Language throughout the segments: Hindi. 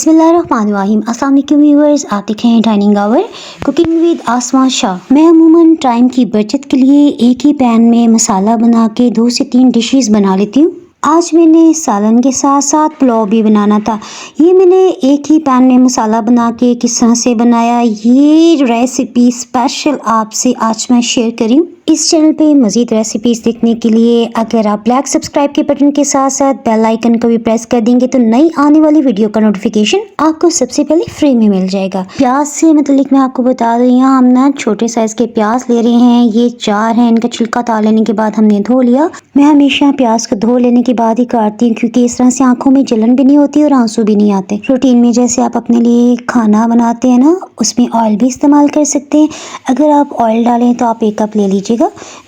बिस्मिल्लाहिर्रहमानिर्रहीम। अस्सलाम वालेकुम व्यूअर्स, आप देख रहे हैं डाइनिंग आवर कुकिंग विद आसमा शाह। मैं अमूमन टाइम की बचत के लिए एक ही पैन में मसाला बना के 2 से 3 डिशेस बना लेती हूँ। आज मैंने सालन के साथ साथ पुलाव भी बनाना था। ये मैंने एक ही पैन में मसाला बना के किस तरह से बनाया, ये रेसिपी स्पेशल आपसे आज मैं शेयर करी हूँ। इस चैनल पे मज़ीद रेसिपीज़ देखने के लिए अगर आप ब्लैक सब्सक्राइब के बटन के साथ साथ बेल आइकन को भी प्रेस कर देंगे तो नई आने वाली वीडियो का नोटिफिकेशन आपको सबसे पहले फ्री में मिल जाएगा। प्याज से मतलब मैं आपको बता दूँ, यहाँ हम ना छोटे साइज़ के प्याज ले रहे हैं। ये 4 हैं। इनका छिलका उतार लेने के बाद हमने धो लिया। मैं हमेशा प्याज को धो लेने के बाद ही काटती हूँ, क्योंकि इस तरह से आँखों में जलन भी नहीं होती और आंसू भी नहीं आते। रूटीन में जैसे आप अपने लिए खाना बनाते हैं ना, उसमें ऑयल भी इस्तेमाल कर सकते हैं। अगर आप ऑयल डालें तो आप 1 कप ले लीजिएगा।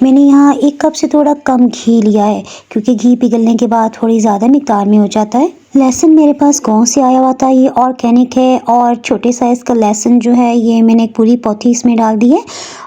मैंने यहाँ 1 कप से थोड़ा कम घी लिया है, क्योंकि घी पिघलने के बाद थोड़ी ज़्यादा मिकदार में हो जाता है। लहसुन मेरे पास गाँव से आया हुआ था, ये ऑर्गेनिक है। और छोटे साइज़ का लहसुन जो है ये मैंने एक पूरी पौथी इसमें डाल दी है।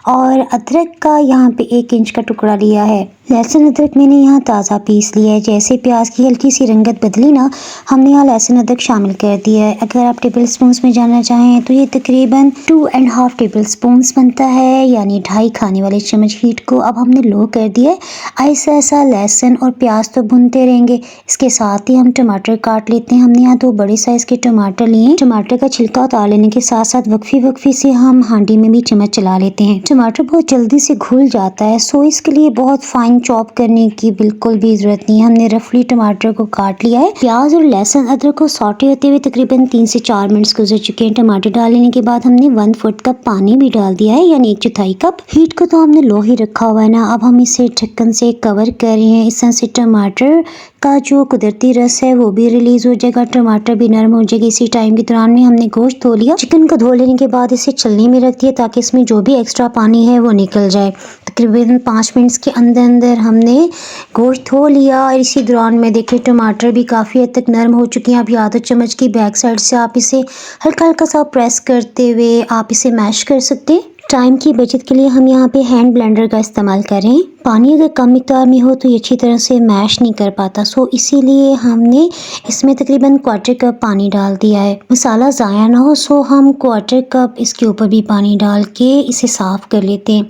और अदरक का यहाँ पे 1 इंच का टुकड़ा लिया है। लहसुन अदरक मैंने यहाँ ताज़ा पीस लिया है। जैसे प्याज की हल्की सी रंगत बदली ना, हमने यहाँ लहसुन अदरक शामिल कर दिया है। अगर आप टेबल स्पून्स में जानना चाहें तो ये तकरीबन 2.5 टेबल स्पून्स बनता है, यानी 2.5 खाने वाले चम्मच। हीट को अब हमने लो कर दिया है। ऐसा लहसुन और प्याज तो भुनते रहेंगे, इसके साथ ही हम टमाटर काट लेते हैं। हमने यहाँ 2 बड़े साइज़ के टमाटर लिए। टमाटर का छिलका उतार लेने के साथ साथ वक्फी से हम हांडी में भी चम्मच चला लेते हैं। टमाटर बहुत जल्दी से घुल जाता है, सो इसके लिए बहुत फाइन चॉप करने की बिल्कुल भी जरूरत नहीं है। हमने रफली टमाटर को काट लिया है। प्याज और लहसुन अदरक को सौटे होते हुए तकरीबन 3 से 4 मिनट गुजर चुके हैं। टमाटर डाल लेने के बाद हमने 1/4 कप पानी भी डाल दिया है, यानी 1/4 कप। हीट को तो हमने लो ही रखा हुआ है ना। अब हम इसे ढक्कन से कवर कर रहे हैं। इस तरह से टमाटर का जो कुदरती रस है वो भी रिलीज हो जाएगा, टमाटर भी नरम हो जाएगी। इसी टाइम के दौरान में हमने गोश्त धो लिया। चिकन को धो लेने के बाद इसे चलने में रख दिया, ताकि इसमें जो भी एक्स्ट्रा पानी है वो निकल जाए। तकरीबन 5 मिनट के अंदर हमने गोश्त धो लिया। और इसी दौरान में देखिए टमाटर भी काफ़ी हद तक नरम हो चुके हैं। अब या तो चम्मच की बैक साइड से आप इसे हल्का सा प्रेस करते हुए आप इसे मैश कर सकते हैं। टाइम की बचत के लिए हम यहाँ पे हैंड ब्लेंडर का इस्तेमाल करें। पानी अगर कम मिकदार में हो तो ये अच्छी तरह से मैश नहीं कर पाता, सो इसीलिए हमने इसमें तकरीबन 1/4 कप पानी डाल दिया है। मसाला ज़ाया ना हो, सो हम 1/4 कप इसके ऊपर भी पानी डाल के इसे साफ़ कर लेते हैं।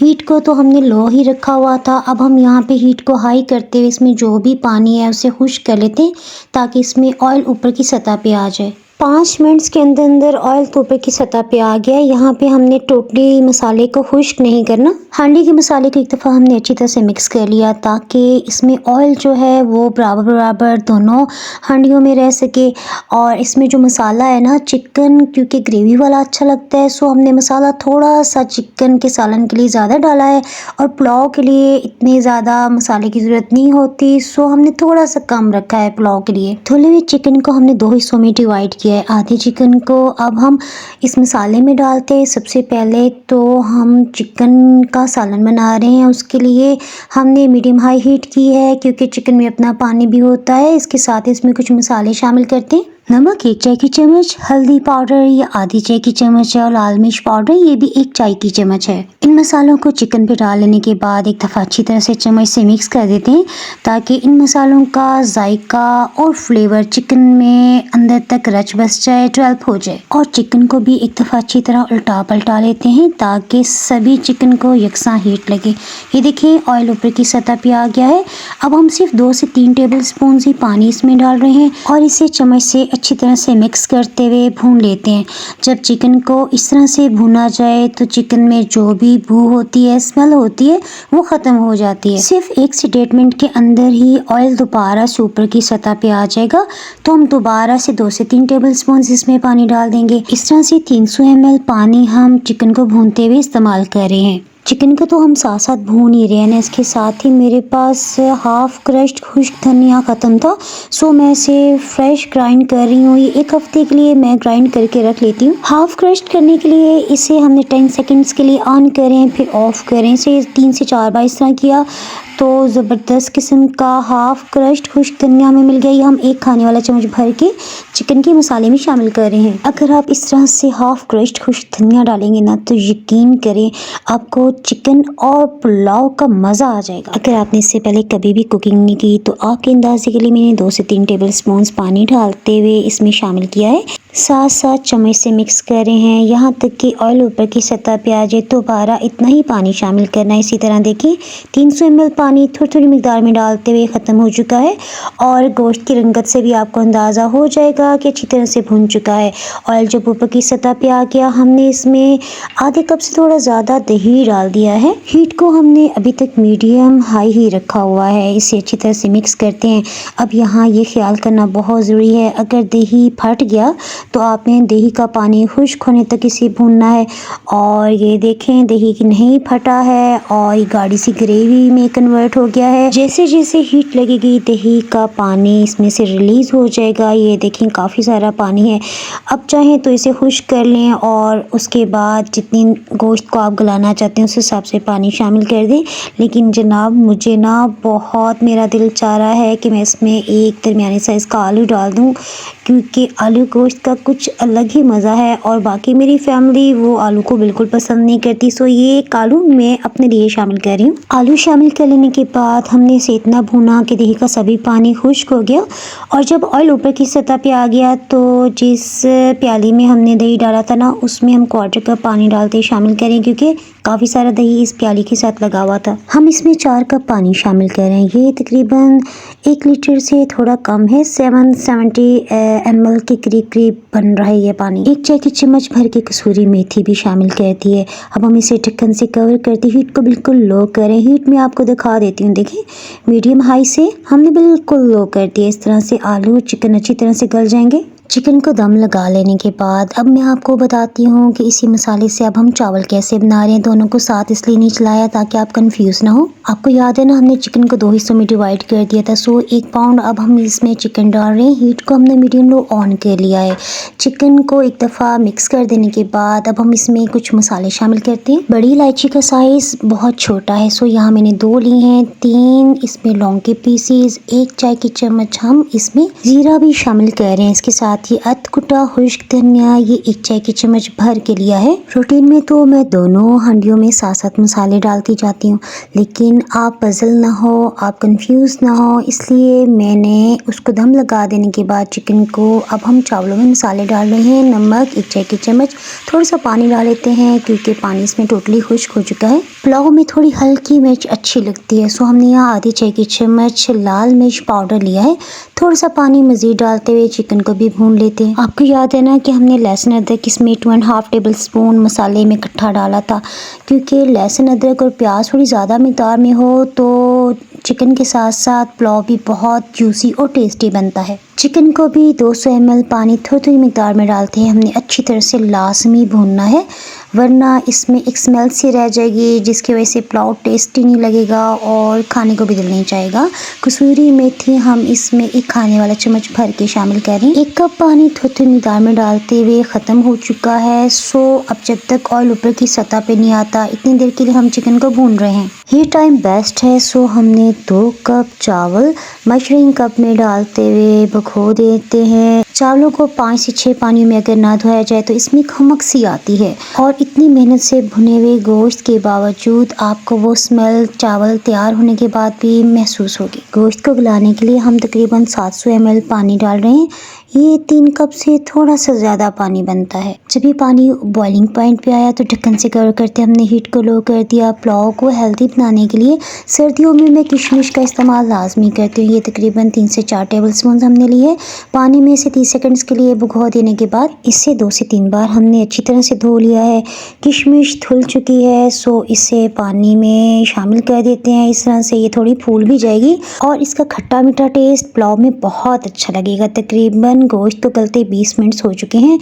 हीट को तो हमने लो ही रखा हुआ था। अब हम यहाँ पे हीट को हाई करते हुए इसमें जो भी पानी है उसे खुश्क कर लेते हैं, ताकि इसमें ऑयल ऊपर की सतह पे आ जाए। 5 मिनट्स के अंदर ऑयल तो ऊपर की सतह पे आ गया। यहाँ पे हमने टोटली मसाले को खुश्क नहीं करना। हांडी के मसाले को एक दफ़ा हमने अच्छी तरह से मिक्स कर लिया, ताकि इसमें ऑयल जो है वो बराबर दोनों हांडियों में रह सके। और इसमें जो मसाला है ना, चिकन क्योंकि ग्रेवी वाला अच्छा लगता है, सो हमने मसाला थोड़ा सा चिकन के सालन के लिए ज़्यादा डाला है। और पुलाव के लिए इतने ज़्यादा मसाले की ज़रूरत नहीं होती, सो हमने थोड़ा सा कम रखा है पुलाव के लिए। धुले हुए चिकन को हमने 2 हिस्सों में डिवाइड किया है। आधे चिकन को अब हम इस मसाले में डालते हैं। सबसे पहले तो हम चिकन का सालन बना रहे हैं, उसके लिए हमने मीडियम हाई हीट की है, क्योंकि चिकन में अपना पानी भी होता है। इसके साथ इसमें कुछ मसाले शामिल करते हैं। नमक 1 चाय की चम्मच, हल्दी पाउडर ये आधी चाय की चम्मच है, और लाल मिर्च पाउडर ये भी 1 चाय की चम्मच है। इन मसालों को चिकन पे डाल लेने के बाद एक दफ़ा अच्छी तरह से चम्मच से मिक्स कर देते हैं, ताकि इन मसालों का जायका और फ्लेवर चिकन में अंदर तक रच बस जाए, डेवलप हो जाए। और चिकन को भी एक दफ़ा अच्छी तरह उल्टा पलटा लेते हैं, ताकि सभी चिकन को यकसां हीट लगे। ये देखिए ऑयल ऊपर की सतह पे आ गया है। अब हम सिर्फ 2 से 3 टेबल स्पून ही पानी इसमें डाल रहे हैं, और इसे चम्मच से अच्छी तरह से मिक्स करते हुए भून लेते हैं। जब चिकन को इस तरह से भुना जाए तो चिकन में जो भी बू होती है, स्मेल होती है, वो ख़त्म हो जाती है। सिर्फ 1 से 1.5 मिनट के अंदर ही ऑयल दोबारा से ऊपर की सतह पे आ जाएगा, तो हम दोबारा से 2 से 3 टेबल स्पून इसमें पानी डाल देंगे। इस तरह से 300 ml पानी हम चिकन को भूनते हुए इस्तेमाल कर रहे हैं। चिकन को तो हम साथ साथ भून ही रहे हैं। इसके साथ ही मेरे पास हाफ क्रश्ड खुश्क धनिया ख़त्म था, सो मैं इसे फ्रेश ग्राइंड कर रही हूँ। ये 1 हफ्ते के लिए मैं ग्राइंड करके रख लेती हूँ। हाफ क्रश्ड करने के लिए इसे हमने 10 सेकंड्स के लिए ऑन करें, फिर ऑफ करें। इसे 3 से 4 बार इस तरह किया, तो ज़बरदस्त किस्म का हाफ क्रश्ड खुश्क धनिया हमें मिल गया। ये हम एक खाने वाला चम्मच भर के चिकन के मसाले में शामिल कर रहे हैं। अगर आप इस तरह से हाफ क्रश्ड खुश्क धनिया डालेंगे ना तो यकीन करें आपको चिकन और पुलाव का मज़ा आ जाएगा। अगर आपने इससे पहले कभी भी कुकिंग नहीं की तो आपके अंदाजे के लिए मैंने 2 से 3 टेबल स्पून पानी डालते हुए इसमें शामिल किया है। साथ साथ चम्मच से मिक्स कर रहे हैं यहाँ तक कि ऑयल ऊपर की सतह पे आ जाए। दोबारा इतना ही पानी शामिल करना है। इसी तरह देखिए 300 ml पानी थोड़ी थोड़ी मिकदार में डालते हुए ख़त्म हो चुका है और गोश्त की रंगत से भी आपको अंदाज़ा हो जाएगा कि अच्छी तरह से भुन चुका है। ऑयल जब ऊपर की सतह पे आ गया हमने इसमें आधे कप से थोड़ा ज़्यादा दही डाल दिया है। हीट को हमने अभी तक मीडियम हाई ही रखा हुआ है। इसे अच्छी तरह से मिक्स करते हैं। अब यहाँ ये ख्याल करना बहुत ज़रूरी है, अगर दही फट गया तो आपने दही का पानी खुश्क होने तक इसे भूनना है। और ये देखें दही की नहीं फटा है और ये गाढ़ी सी ग्रेवी में कन्वर्ट हो गया है। जैसे जैसे हीट लगेगी दही का पानी इसमें से रिलीज़ हो जाएगा। ये देखें काफ़ी सारा पानी है। अब चाहें तो इसे खुश्क कर लें और उसके बाद जितनी गोश्त को आप गलाना चाहते हैं उस हिसाब से पानी शामिल कर दें। लेकिन जनाब मुझे ना बहुत मेरा दिल चाह रहा है कि मैं इसमें एक दरमियानी साइज़ का आलू डाल दूँ, क्योंकि आलू गोश्त का कुछ अलग ही मज़ा है और बाकी मेरी फैमिली वो आलू को बिल्कुल पसंद नहीं करती। सो ये एक आलू मैं अपने लिए शामिल कर रही हूँ। आलू शामिल कर लेने के बाद हमने इसे इतना भुना कि दही का सभी पानी खुश्क हो गया और जब ऑयल ऊपर की सतह पे आ गया तो जिस प्याली में हमने दही डाला था ना उसमें हम 1/4 कप पानी डालते शामिल करें, क्योंकि काफ़ी सारा दही इस प्याली के साथ लगा हुआ था। हम इसमें 4 कप पानी शामिल कर रहे हैं। ये तकरीबन 1 लीटर से थोड़ा कम है। 770 ml के करीब बन रहा है ये पानी। 1 चाय की चम्मच भर के कसूरी मेथी भी शामिल कर दी है। अब हम इसे ढक्कन से कवर करते हीट को बिल्कुल लो करें। हीट में आपको दिखा देती हूँ, देखिए मीडियम हाई से हमने बिल्कुल लो कर दिया। इस तरह से आलू चिकन अच्छी तरह से गल जाएंगे। चिकन को दम लगा लेने के बाद अब मैं आपको बताती हूँ कि इसी मसाले से अब हम चावल कैसे बना रहे हैं। दोनों को साथ इसलिए नहीं चलाया ताकि आप कंफ्यूज ना हो। आपको याद है ना हमने चिकन को 2 हिस्सों में डिवाइड कर दिया था। सो 1 पाउंड अब हम इसमें चिकन डाल रहे हैं। हीट को हमने मीडियम लो ऑन कर लिया है। चिकन को एक दफ़ा मिक्स कर देने के बाद अब हम इसमें कुछ मसाले शामिल करते हैं। बड़ी इलायची का साइज़ बहुत छोटा है, सो यहाँ मैंने 2 ली हैं। 3 इसमें लौंग के पीसीज, 1 चाय की चम्मच हम इसमें ज़ीरा भी शामिल कर रहे हैं। इसके साथ ये अधकुटा खुश्क धनिया ये 1 चाय की चम्मच भर के लिया है। रूटीन में तो मैं दोनों हांडियों में साथ साथ मसाले डालती जाती हूँ, लेकिन आप पजल ना हो, आप कंफ्यूज ना हो, इसलिए मैंने उसको दम लगा देने के बाद चिकन को अब हम चावलों में मसाले डाल रहे हैं। नमक 1 चाय की चम्मच, थोड़ा सा पानी डाल लेते हैं क्योंकि पानी इसमें टोटली खुश्क हो चुका है। पुलाव में थोड़ी हल्की मिर्च अच्छी लगती है, सो हमने यहाँ आधी चाय की चम्मच लाल मिर्च पाउडर लिया है। थोड़ा सा पानी मज़ीद डालते हुए चिकन को भी भून लेते हैं। आपको याद है ना कि हमने लहसुन अदरक इसमें 2.5 टेबल स्पून मसाले में इकट्ठा डाला था, क्योंकि लहसुन अदरक और प्याज थोड़ी ज़्यादा मिकदार में हो तो चिकन के साथ साथ पुलाव भी बहुत जूसी और टेस्टी बनता है। चिकन को भी 200 ml पानी थोड़ी थोड़ी मिकदार में डालते हैं। हमने अच्छी तरह से लाजमी भूनना है, वरना इसमें एक स्मेल सी रह जाएगी जिसकी वजह से पुलाव टेस्टी नहीं लगेगा और खाने को भी दिल नहीं चाहेगा। कसूरी मेथी हम इसमें 1 खाने वाला चम्मच भर के शामिल करें। 1 कप पानी थोड़ी थोड़ी मिकदार में डालते हुए ख़त्म हो चुका है। सो अब जब तक ऑयल ऊपर की सतह पे नहीं आता इतनी देर के लिए हम चिकन को भून रहे हैं। ये टाइम बेस्ट है। सो हमने 2 कप चावल मशरिंग कप में डालते हुए भिगो देते हैं। चावलों को 5 से 6 पानी में अगर ना धोया जाए तो इसमें खमक सी आती है और इतनी मेहनत से भुने हुए गोश्त के बावजूद आपको वो स्मेल चावल तैयार होने के बाद भी महसूस होगी। गोश्त को गलाने के लिए हम तकरीबन 700 ml पानी डाल रहे हैं। ये 3 कप से थोड़ा सा ज़्यादा पानी बनता है। जब ये पानी बॉइलिंग पॉइंट पे आया तो ढक्कन से कवर करते हमने हीट को लो कर दिया। पुलाव को हेल्दी बनाने के लिए सर्दियों में मैं किशमिश का इस्तेमाल लाजमी करती हूँ। ये तकरीबन 3 से 4 टेबल स्पून हमने लिए। पानी में से 30 सेकंड्स के लिए भिगो देने के बाद इसे 2 से 3 बार हमने अच्छी तरह से धो लिया है। किशमिश धुल चुकी है, सो इसे पानी में शामिल कर देते हैं। इस तरह से ये थोड़ी फूल भी जाएगी और इसका खट्टा मीठा टेस्ट पुलाव में बहुत अच्छा लगेगा। तकरीबन लेकिन गोश्त तो गलते 20 मिनट हो चुके हैं।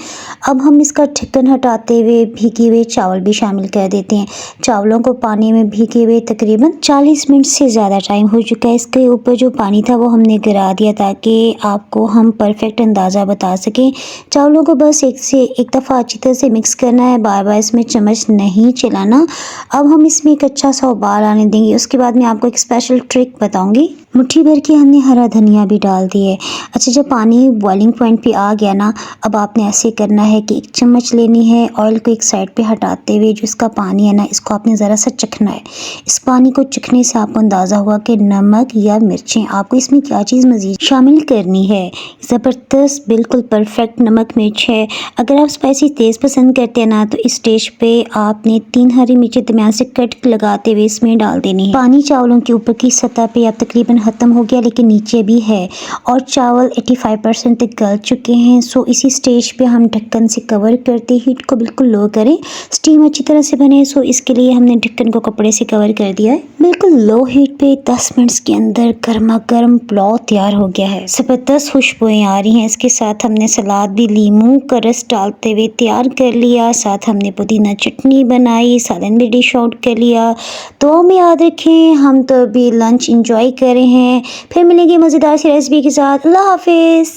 अब हम इसका ढक्कन हटाते हुए भीगे हुए चावल भी शामिल कर देते हैं। चावलों को पानी में भीगे हुए तकरीबन 40 मिनट से ज़्यादा टाइम हो चुका है। इसके ऊपर जो पानी था वो हमने गिरा दिया ताकि आपको हम परफेक्ट अंदाज़ा बता सकें। चावलों को बस एक दफ़ा अच्छी तरह से मिक्स करना है, बार बार इसमें चम्मच नहीं चलाना। अब हम इसमें एक अच्छा सा उबाल आने देंगे। उसके बाद मैं आपको एक स्पेशल ट्रिक बताऊंगी। मुट्ठी भर के हमने हरा धनिया भी डाल दिया है। अच्छा, जब पानी बॉइलिंग पॉइंट पे आ गया ना, अब आपने ऐसे करना है कि एक चम्मच लेनी है, ऑयल को एक साइड पे हटाते हुए जो इसका पानी है ना, इसको आपने ज़रा सा चखना है। इस पानी को चखने से आपको अंदाज़ा हुआ कि नमक या मिर्चें आपको इसमें क्या चीज़ मज़ीद शामिल करनी है। ज़बरदस्त बिल्कुल परफेक्ट नमक मिर्च है। अगर आप स्पाइसी तेज़ पसंद करते हैं ना, तो इस स्टेज पे आपने 3 हरी मिर्चें दरमियान से कट लगाते हुए इसमें डाल देनी है। पानी चावलों के ऊपर की सतह पे अब तकरीबन ख़त्म हो गया, लेकिन नीचे भी है और चावल 85% तक गल चुके हैं। सो इसी स्टेज पे हम ढक्कन से कवर करते, हीट को बिल्कुल लो करें, स्टीम अच्छी तरह से बने। सो इसके लिए हमने ढक्कन को कपड़े से कवर कर दिया है। बिल्कुल लो हीट पे 10 मिनट्स के अंदर गर्मा गर्म पुलाव तैयार हो गया है। ज़बरदस्त खुशबुएं आ रही हैं। इसके साथ हमने सलाद भी लीमू का रस डालते हुए तैयार कर लिया। साथ हमने पुदीना चटनी बनाई, सालन भी डिश आउट कर लिया। तो में याद रखें, हम तो अभी लंच इंजॉय कर रहे हैं। फिर मिलेंगे मज़ेदार सी रेसिपी के साथ। अल्लाह हाफिज़।